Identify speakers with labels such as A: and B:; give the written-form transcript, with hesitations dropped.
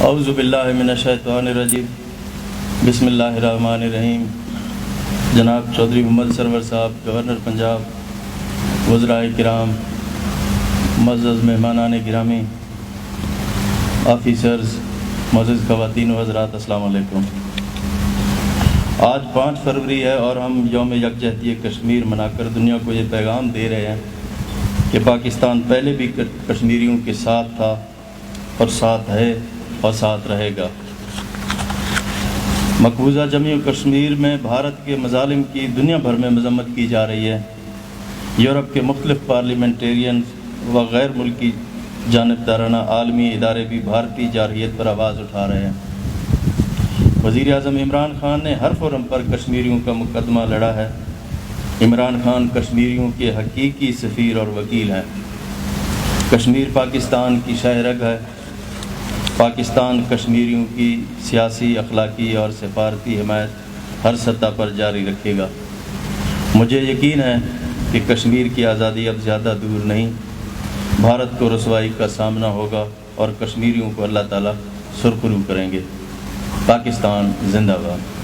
A: اعوذ باللہ من الشیطان الرجیم بسم اللہ الرحمن الرحیم۔ جناب چودھری محمد سرور صاحب، گورنر پنجاب، وزرائے کرام، معزز مہمانان گرامی، آفیسرز، معزز خواتین و حضرات، السلام علیکم۔ آج 5 فروری ہے اور ہم یوم یکجہتی کشمیر منا کر دنیا کو یہ پیغام دے رہے ہیں کہ پاکستان پہلے بھی کشمیریوں کے ساتھ تھا اور ساتھ ہے اور ساتھ رہے گا۔ مقبوضہ جموں کشمیر میں بھارت کے مظالم کی دنیا بھر میں مذمت کی جا رہی ہے۔ یورپ کے مختلف پارلیمنٹیرینز و غیر ملکی جانبدارانہ عالمی ادارے بھی بھارتی جارحیت پر آواز اٹھا رہے ہیں۔ وزیر اعظم عمران خان نے ہر فورم پر کشمیریوں کا مقدمہ لڑا ہے۔ عمران خان کشمیریوں کے حقیقی سفیر اور وکیل ہیں۔ کشمیر پاکستان کی شہ رگ ہے۔ پاکستان کشمیریوں کی سیاسی، اخلاقی اور سفارتی حمایت ہر سطح پر جاری رکھے گا۔ مجھے یقین ہے کہ کشمیر کی آزادی اب زیادہ دور نہیں۔ بھارت کو رسوائی کا سامنا ہوگا اور کشمیریوں کو اللہ تعالیٰ سرخرو کریں گے۔ پاکستان زندہ باد۔